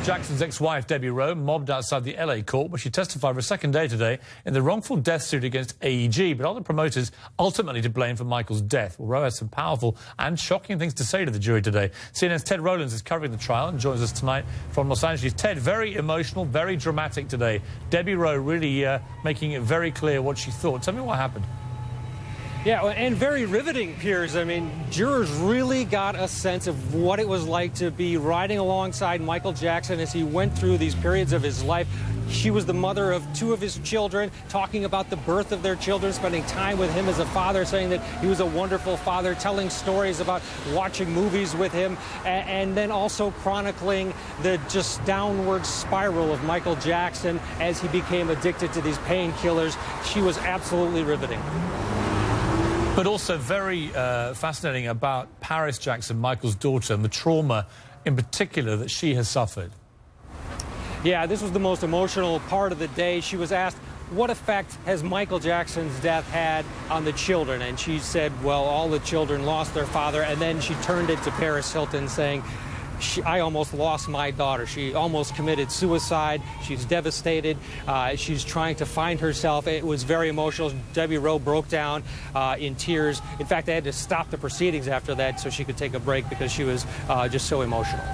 Jackson's ex-wife, Debbie Rowe, mobbed outside the LA court where she testified for a second day today in the wrongful death suit against AEG, but other promoters ultimately to blame for Michael's death. Well, Rowe has some powerful and shocking things to say to the jury today. CNN's Ted Rowlands is covering the trial and joins us tonight from Los Angeles. Ted, very emotional, very dramatic today. Debbie Rowe really making it very clear what she thought. Tell me what happened. Yeah, and very riveting, Piers. I mean, jurors really got a sense of what it was like to be riding alongside Michael Jackson as he went through these periods of his life. She was the mother of two of his children, talking about the birth of their children, spending time with him as a father, saying that he was a wonderful father, telling stories about watching movies with him, and then also chronicling the just downward spiral of Michael Jackson as he became addicted to these painkillers. She was absolutely riveting. But also very fascinating about Paris Jackson, Michael's daughter, and the trauma in particular that she has suffered. Yeah, this was the most emotional part of the day. She was asked, what effect has Michael Jackson's death had on the children? And she said, well, all the children lost their father. And then she turned it to Paris Hilton saying, I almost lost my daughter. She almost committed suicide. She's devastated. She's trying to find herself. It was very emotional. Debbie Rowe broke down in tears. In fact, they had to stop the proceedings after that so she could take a break because she was just so emotional.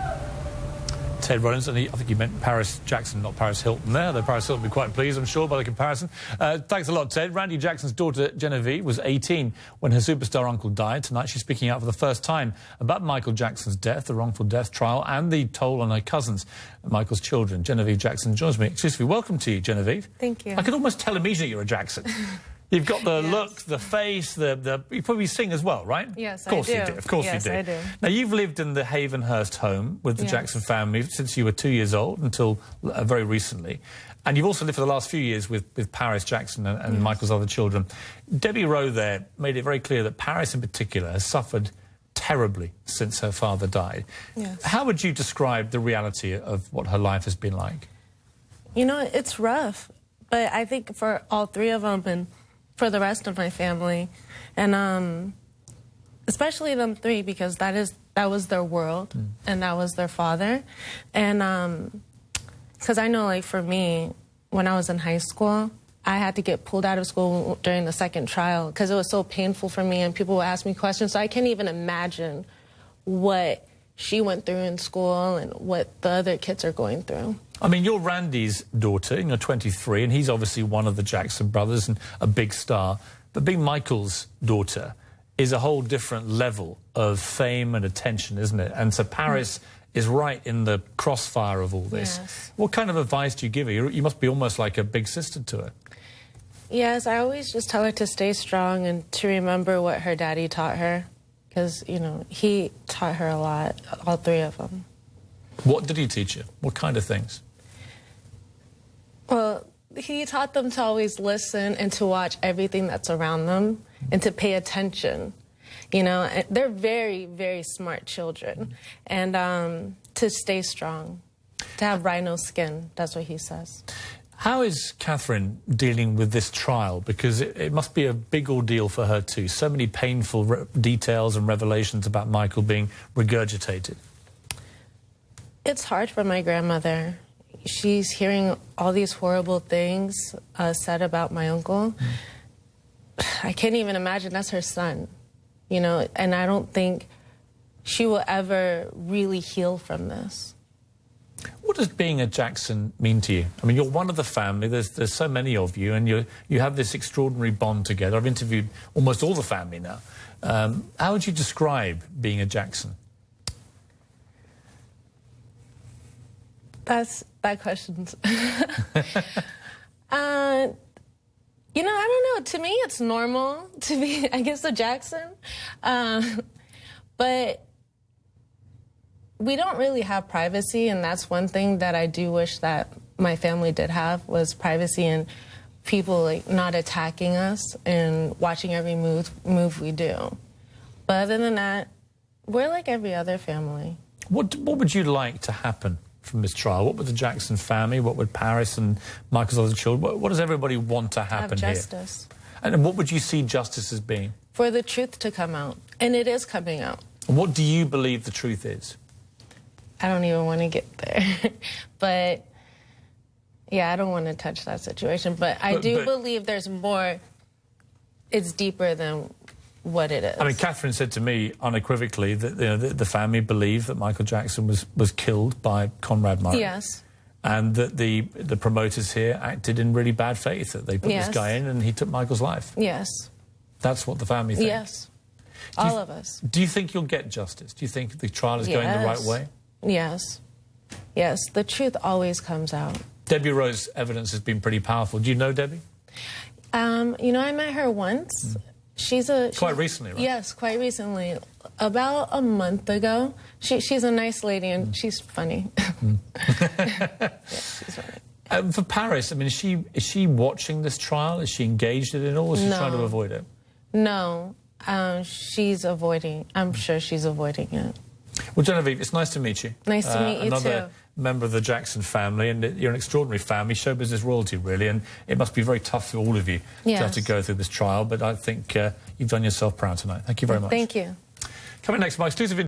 Ted Rowlands, and I think you meant Paris Jackson, not Paris Hilton there, though Paris Hilton will be quite pleased, I'm sure, by the comparison. Thanks a lot, Ted. Randy Jackson's daughter, Genevieve, was 18 when her superstar uncle died. Tonight she's speaking out for the first time about Michael Jackson's death, the wrongful death trial, and the toll on her cousins, Michael's children. Genevieve Jackson joins me exclusively. Welcome to you, Genevieve. Thank you. I could almost tell immediately you're a Jackson. You've got the look, the face, you probably sing as well, right? Yes, of course I do. You do. Of course yes, you do. I do. Now, you've lived in the Havenhurst home with the Jackson family since you were 2 years old until very recently. And you've also lived for the last few years with Paris Jackson and Michael's other children. Debbie Rowe there made it very clear that Paris in particular has suffered terribly since her father died. Yes. How would you describe the reality of what her life has been like? You know, it's rough, but I think for all three of them and for the rest of my family, and especially them three, because that was their world, and that was their father. And because I know, like, for me, when I was in high school, I had to get pulled out of school during the second trial because it was so painful for me, and people would ask me questions, so I can't even imagine what she went through in school and what the other kids are going through. I mean, you're Randy's daughter, and you're 23, and he's obviously one of the Jackson brothers and a big star. But being Michael's daughter is a whole different level of fame and attention, isn't it? And so Paris is right in the crossfire of all this. Yes. What kind of advice do you give her? You must be almost like a big sister to her. Yes, I always just tell her to stay strong and to remember what her daddy taught her. Because, you know, he taught her a lot, all three of them. What did he teach you? What kind of things? Well, he taught them to always listen and to watch everything that's around them and to pay attention. You know, they're very, very smart children. And to stay strong, to have rhino skin, that's what he says. How is Catherine dealing with this trial? Because it must be a big ordeal for her too. So many painful details and revelations about Michael being regurgitated. It's hard for my grandmother. She's hearing all these horrible things said about my uncle. I can't even imagine that's her son, you know, and I don't think she will ever really heal from this. What does being a Jackson mean to you? I mean, you're one of the family. There's so many of you, and you have this extraordinary bond together. I've interviewed almost all the family now. How would you describe being a Jackson? That question's... you know, I don't know. To me, it's normal to be, I guess, a Jackson. But we don't really have privacy, and that's one thing that I do wish that my family did have, was privacy and people, like, not attacking us and watching every move we do. But other than that, we're like every other family. What would you like to happen from this trial? What would the Jackson family, what would Paris and Michael's other children, what does everybody want to happen here? Have justice. And what would you see justice as being? For the truth to come out. And it is coming out. And what do you believe the truth is? I don't even want to get there. But, yeah, I don't want to touch that situation. But I do believe there's more. It's deeper than what it is. I mean, Catherine said to me unequivocally that the family believed that Michael Jackson was killed by Conrad Murray. Yes. And that the promoters here acted in really bad faith, that they put Yes. this guy in and he took Michael's life. Yes. That's what the family think. Yes. All of us. Do you think you'll get justice? Do you think the trial is going the right way? Yes. Yes. The truth always comes out. Debbie Rowe's evidence has been pretty powerful. Do you know Debbie? You know, I met her once. Quite recently, right? Yes, quite recently. About a month ago. She's a nice lady and she's funny. Yeah, she's funny. For Paris, I mean, is she watching this trial? Is she engaged in it all, or is she trying to avoid it? No, she's avoiding. I'm sure she's avoiding it. Well, Genevieve, it's nice to meet you. Nice to meet you, another too. member of the Jackson family, and you're an extraordinary family, show business royalty, really, and it must be very tough for all of you to have to go through this trial, but I think you've done yourself proud tonight. Thank you very much. Thank you. Coming next, my exclusive